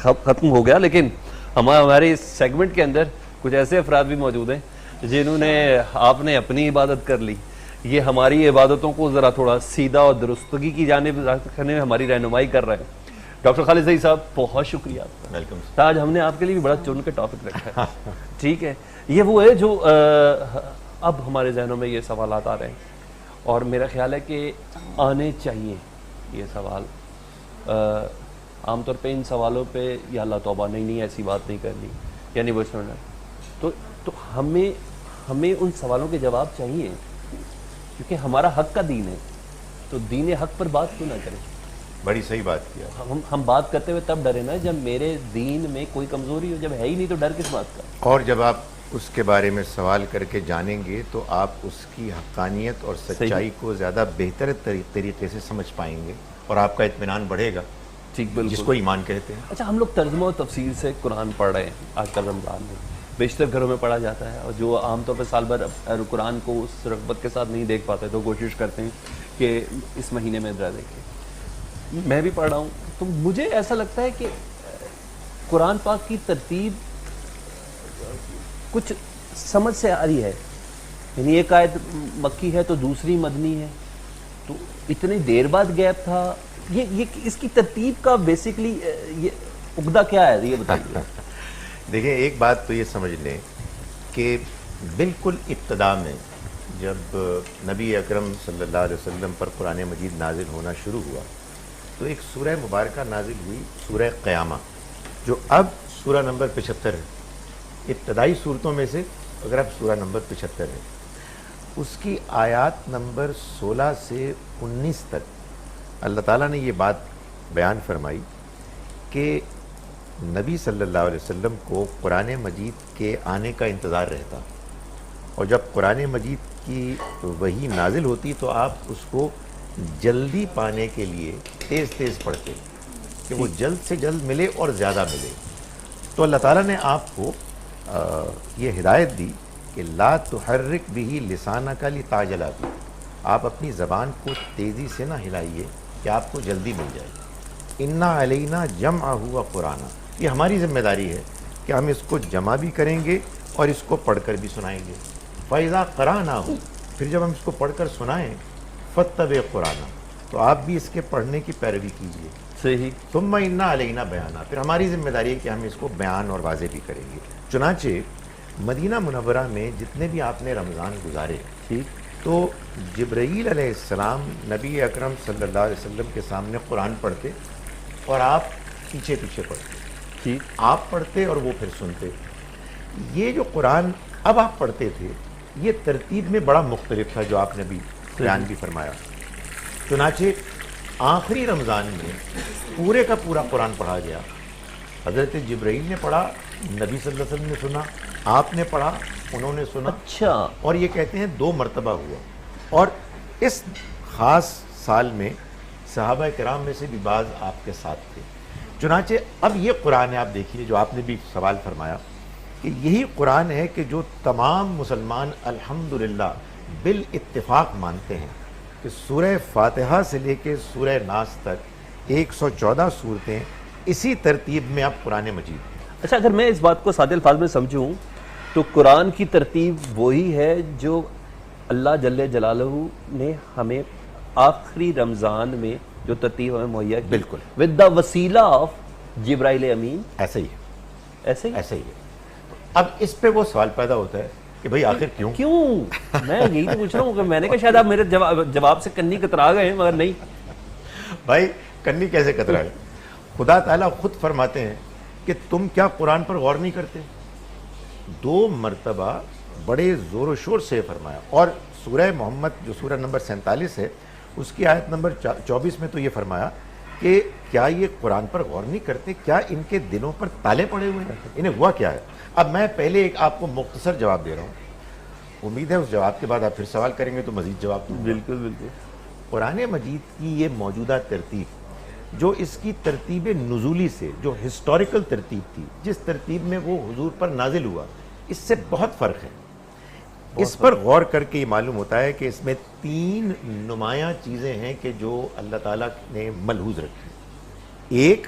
ختم ہو گیا، لیکن ہمارے اس سیگمنٹ کے اندر کچھ ایسے افراد بھی موجود ہیں جنہوں نے آپ نے اپنی عبادت کر لی، یہ ہماری عبادتوں کو ذرا تھوڑا سیدھا اور درستگی کی جانب رکھنے میں ہماری رہنمائی کر رہے ہیں۔ ڈاکٹر خالد سعید صاحب بہت شکریہ آپ کا، ویلکم۔ آج ہم نے آپ کے لیے بھی بڑا چن کے ٹاپک رکھا ہے، ٹھیک ہے؟ یہ وہ ہے جو اب ہمارے ذہنوں میں یہ سوالات آ رہے ہیں، اور میرا خیال ہے کہ آنے چاہیے یہ سوال۔ عام طور پہ ان سوالوں پہ یا اللہ توبہ نہیں ایسی بات نہیں کرنی، یعنی وہ سننا، تو ہمیں ان سوالوں کے جواب چاہیے، کیونکہ ہمارا حق کا دین ہے، تو دین حق پر بات کیوں نہ کریں؟ بڑی صحیح بات کیا۔ ہم بات کرتے ہوئے تب ڈرے نا جب میرے دین میں کوئی کمزوری ہو، جب ہے ہی نہیں تو ڈر کس بات کا؟ اور جب آپ اس کے بارے میں سوال کر کے جانیں گے تو آپ اس کی حقانیت اور سچائی کو زیادہ بہتر طریقے سے سمجھ پائیں گے، اور آپ کا اطمینان بڑھے گا، ٹھیک، بالکل، جس کو ایمان کہتے ہیں۔ اچھا، ہم لوگ ترجمہ و تفسیر سے قرآن پڑھ رہے ہیں آج کل رمضان میں، بیشتر گھروں میں پڑھا جاتا ہے، اور جو عام طور پہ سال بھر قرآن کو اس رغبت کے ساتھ نہیں دیکھ پاتے تو کوشش کرتے ہیں کہ اس مہینے میں ذرا دیکھیں۔ میں بھی پڑھ رہا ہوں، تو مجھے ایسا لگتا ہے کہ قرآن پاک کی ترتیب کچھ سمجھ سے آ رہی ہے، یعنی ایک آیت مکی ہے تو دوسری مدنی ہے، تو اتنی دیر بعد گیپ تھا، یہ اس کی ترتیب کا بیسیکلی یہ عقدہ کیا ہے، یہ بتائیے۔ دیکھیں، ایک بات تو یہ سمجھ لیں کہ بالکل ابتدا میں جب نبی اکرم صلی اللہ علیہ وسلم پر قرآن مجید نازل ہونا شروع ہوا تو ایک سورہ مبارکہ نازل ہوئی، سورہ قیامہ، جو اب سورہ نمبر 75 ہے۔ ابتدائی صورتوں میں سے اگر اب سورہ نمبر 75 ہے، اس کی آیات نمبر 16 سے 19 تک اللہ تعالیٰ نے یہ بات بیان فرمائی کہ نبی صلی اللہ علیہ وسلم کو قرآن مجید کے آنے کا انتظار رہتا، اور جب قرآن مجید کی وحی نازل ہوتی تو آپ اس کو جلدی پانے کے لیے تیز تیز پڑھتے کہ وہ جلد سے جلد ملے اور زیادہ ملے۔ تو اللہ تعالیٰ نے آپ کو یہ ہدایت دی کہ لا تحرک بہ لسانک لتعجل بہ، آپ اپنی زبان کو تیزی سے نہ ہلائیے کہ آپ کو جلدی مل جائے۔ انا علینا جمعہ وقرآنہ، یہ ہماری ذمہ داری ہے کہ ہم اس کو جمع بھی کریں گے اور اس کو پڑھ کر بھی سنائیں گے۔ فَإِذَا قَرَأْنَاهُ، پھر جب ہم اس کو پڑھ کر سنائیں، فَاتَّبِعْ قُرْآنَ، تو آپ بھی اس کے پڑھنے کی پیروی کیجیے۔ صحیح۔ ثُمَّ إِنَّا عَلَيْنَا بَيَانًا، پھر ہماری ذمہ داری ہے کہ ہم اس کو بیان اور واضح بھی کریں گے۔ چنانچہ مدینہ منورہ میں جتنے بھی آپ نے رمضان گزارے، تو جبرائیل علیہ السلام نبی اکرم صلی اللہ علیہ وسلم کے سامنے قرآن پڑھتے اور آپ پیچھے پیچھے پڑھتے، آپ پڑھتے اور وہ پھر سنتے۔ یہ جو قرآن اب آپ پڑھتے تھے یہ ترتیب میں بڑا مختلف تھا، جو آپ نے بھی بیان بھی فرمایا۔ چنانچہ آخری رمضان میں پورے کا پورا قرآن پڑھا گیا، حضرت جبرائیل نے پڑھا، نبی صلی اللہ علیہ وسلم نے سنا، آپ نے پڑھا، انہوں نے سنا۔ اچھا، اور یہ کہتے ہیں 2 مرتبہ ہوا، اور اس خاص سال میں صحابہ کرام میں سے بھی بعض آپ کے ساتھ تھے۔ چنانچہ اب یہ قرآن ہے، آپ دیکھیے جو آپ نے بھی سوال فرمایا کہ یہی قرآن ہے کہ جو تمام مسلمان الحمدللہ بالاتفاق مانتے ہیں کہ سورہ فاتحہ سے لے کے سورہ ناس تک 114 صورتیں اسی ترتیب میں اب قرآن مجید۔ اچھا، اگر میں اس بات کو سادے الفاظ میں سمجھوں تو قرآن کی ترتیب وہی ہے جو اللہ جل جلالہ نے ہمیں آخری رمضان میں جو ترتیب ہمیں مہیا کی، بالکل ود دا وسیلہ آف جبرائیل امین، ایسا ہی ہے، ایسے ہی ہے۔ اب اس پہ وہ سوال پیدا ہوتا ہے کہ بھئی آخر کیوں؟ میں یہی تو پوچھ رہا ہوں کہ میں نے کہا شاید آپ میرے جواب سے کنی کترا گئے ہیں، مگر نہیں بھائی کنی کیسے کترا گئے؟ خدا تعالیٰ خود فرماتے ہیں کہ تم کیا قرآن پر غور نہیں کرتے؟ 2 مرتبہ بڑے زور و شور سے فرمایا، اور سورہ محمد جو سورہ نمبر 47 ہے اس کی آیت نمبر 24 میں تو یہ فرمایا کہ کیا یہ قرآن پر غور نہیں کرتے، کیا ان کے دلوں پر تالے پڑے ہوئے ہیں، انہیں ہوا کیا ہے؟ اب میں پہلے ایک آپ کو مختصر جواب دے رہا ہوں، امید ہے اس جواب کے بعد آپ پھر سوال کریں گے تو مزید جواب دوں گا۔ بالکل بالکل۔ قرآن مجید کی یہ موجودہ ترتیب، جو اس کی ترتیب نزولی سے جو ہسٹوریکل ترتیب تھی، جس ترتیب میں وہ حضور پر نازل ہوا، اس سے بہت فرق ہے۔ اس پر غور کر کے یہ معلوم ہوتا ہے کہ اس میں 3 نمایاں چیزیں ہیں کہ جو اللہ تعالیٰ نے ملحوظ رکھی۔ ایک،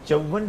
54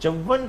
54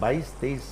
22-23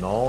9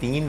3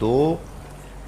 2,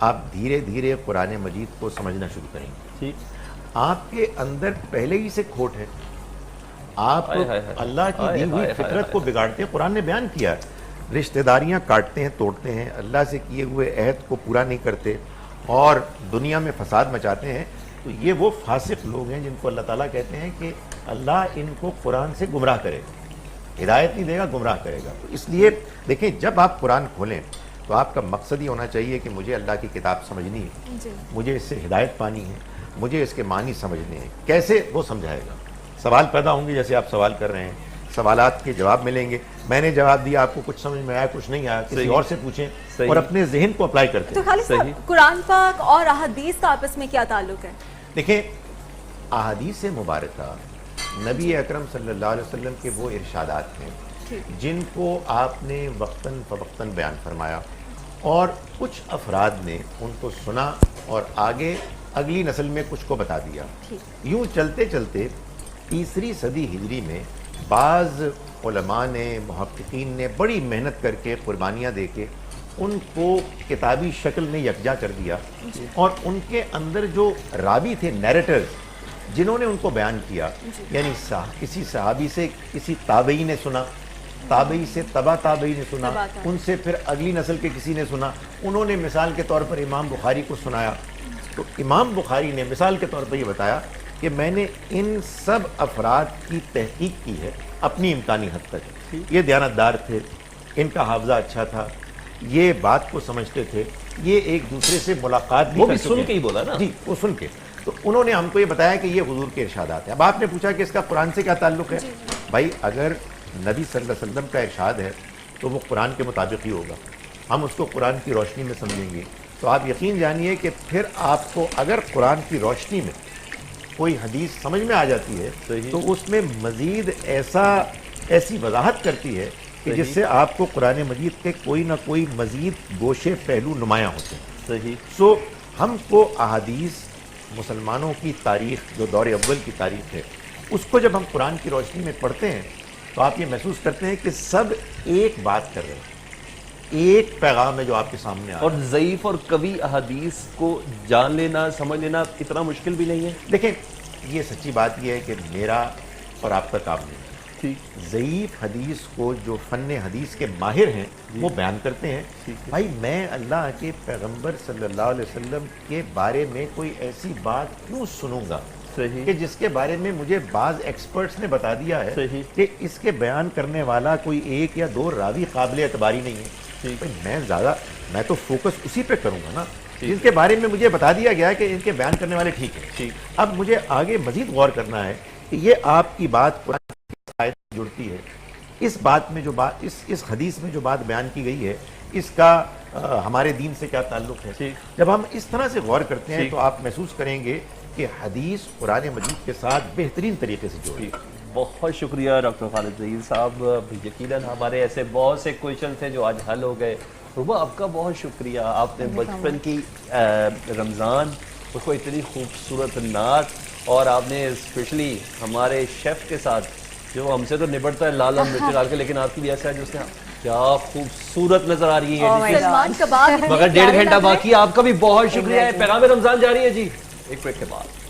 آپ دھیرے دھیرے قرآن مجید کو سمجھنا شروع کریں گے. ٹھیک. آپ کے اندر پہلے ہی سے کھوٹ ہے, آپ اللہ کی دی ہوئی فطرت کو بگاڑتے ہیں. قرآن نے بیان کیا ہے, رشتہ داریاں کاٹتے ہیں, توڑتے ہیں, اللہ سے کیے ہوئے عہد کو پورا نہیں کرتے اور دنیا میں فساد مچاتے ہیں. تو یہ وہ فاسق لوگ ہیں جن کو اللہ تعالیٰ کہتے ہیں کہ اللہ ان کو قرآن سے گمراہ کرے گا, ہدایت نہیں دے گا, گمراہ کرے گا. تو اس لیے دیکھیں, جب آپ قرآن کھولیں تو آپ کا مقصد یہ ہونا چاہیے کہ مجھے اللہ کی کتاب سمجھنی ہے, مجھے اس سے ہدایت پانی ہے, مجھے اس کے معنی سمجھنے ہیں. کیسے وہ سمجھائے گا؟ سوال پیدا ہوں گے جیسے آپ سوال کر رہے ہیں, سوالات کے جواب ملیں گے. میں نے جواب دیا, آپ کو کچھ سمجھ میں آیا, کچھ نہیں آیا, کسی اور سے پوچھیں اور اپنے ذہن کو اپلائی کرتے ہیں. تو خالد صاحب, قرآن پاک اور احادیث کا آپس میں کیا تعلق ہے؟ دیکھیں, احادیث مبارکہ نبی اکرم صلی اللہ علیہ وسلم کے وہ ارشادات ہیں جن کو آپ نے وقتاً فوقتاً بیان فرمایا, اور کچھ افراد نے ان کو سنا اور آگے اگلی نسل میں کچھ کو بتا دیا. یوں چلتے چلتے تیسری صدی ہجری میں بعض علماء نے, محققین نے بڑی محنت کر کے, قربانیاں دے کے ان کو کتابی شکل میں یکجا کر دیا, اور ان کے اندر جو راوی تھے, نیریٹرز, جنہوں نے ان کو بیان کیا, یعنی کسی صحابی سے کسی تابعی نے سنا, تابعی سے تبع تابعی نے سنا, ان سے پھر اگلی نسل کے کسی نے سنا, انہوں نے مثال کے طور پر امام بخاری کو سنایا. تو امام بخاری نے مثال کے طور پر یہ بتایا کہ میں نے ان سب افراد کی تحقیق کی ہے اپنی امکانی حد تک. یہ دیانتدار تھے, ان کا حافظہ اچھا تھا, یہ بات کو سمجھتے تھے, یہ ایک دوسرے سے ملاقات بھی کر چکے. سن کے ہی بولا نا جی, وہ سن کے. تو انہوں نے ہم کو یہ بتایا کہ یہ حضور کے ارشادات ہیں. اب آپ نے پوچھا کہ اس کا قرآن سے کیا تعلق ہے. بھائی, اگر نبی صلی اللہ علیہ وسلم کا ارشاد ہے تو وہ قرآن کے مطابق ہی ہوگا. ہم اس کو قرآن کی روشنی میں سمجھیں گے. تو آپ یقین جانیے کہ پھر آپ کو اگر قرآن کی روشنی میں کوئی حدیث سمجھ میں آ جاتی ہے تو اس میں مزید ایسی وضاحت کرتی ہے کہ جس سے آپ کو قرآن مجید کے کوئی نہ کوئی مزید گوشے پہلو نمایاں ہوتے ہیں. سو ہم کو احادیث, مسلمانوں کی تاریخ جو دور اول کی تاریخ ہے, اس کو جب ہم قرآن کی روشنی میں پڑھتے ہیں تو آپ یہ محسوس کرتے ہیں کہ سب ایک بات کر رہے ہیں, ایک پیغام ہے جو آپ کے سامنے آ رہا ہے. اور ضعیف اور قوی احادیث کو جان لینا, سمجھ لینا اتنا مشکل بھی نہیں ہے. دیکھیں, یہ سچی بات یہ ہے کہ میرا اور آپ کا کام نہیں. ضعیف حدیث کو جو فن حدیث کے ماہر ہیں وہ بیان کرتے ہیں. بھائی, میں اللہ کے پیغمبر صلی اللہ علیہ وسلم کے بارے میں کوئی ایسی بات کیوں سنوں گا کہ جس کے بارے میں مجھے بعض ایکسپرٹس نے بتا دیا ہے کہ اس کے بیان کرنے والا کوئی ایک یا دو راوی قابل اعتباری نہیں ہے. میں تو فوکس اسی پہ کروں گا نا جن کے بارے میں مجھے بتا دیا گیا ہے کہ ان کے بیان کرنے والے ٹھیک ہیں. اب مجھے آگے مزید غور کرنا ہے کہ یہ آپ کی بات قرآن کی آیت سے جڑتی ہے, اس بات میں جو بات, اس حدیث میں جو بات بیان کی گئی ہے, اس کا ہمارے دین سے کیا تعلق ہے. جب ہم اس طرح سے غور کرتے ہیں تو آپ محسوس کریں گے کہ حدیث قرآن مجید کے ساتھ بہترین طریقے سے جوڑی. بہت شکریہ ڈاکٹر خالد ظہیر صاحب. یقیناً ہمارے ایسے بہت سے کویشچن تھے جو آج حل ہو گئے. روبا, آپ کا بہت شکریہ. آپ نے بچپن کی رمضان اس کو اتنی خوبصورت نعت, اور آپ نے اسپیشلی ہمارے شیف کے ساتھ جو ہم سے تو نبڑتا ہے لال مرچ ڈال کے, لیکن آپ کی بھی ایسا ہے جو اس نے کیا خوبصورت نظر آ رہی ہے, مگر 1.5 گھنٹہ باقی. آپ کا بھی بہت شکریہ. پیغام رمضان جاری ہے جی, ایک بریک کے بعد.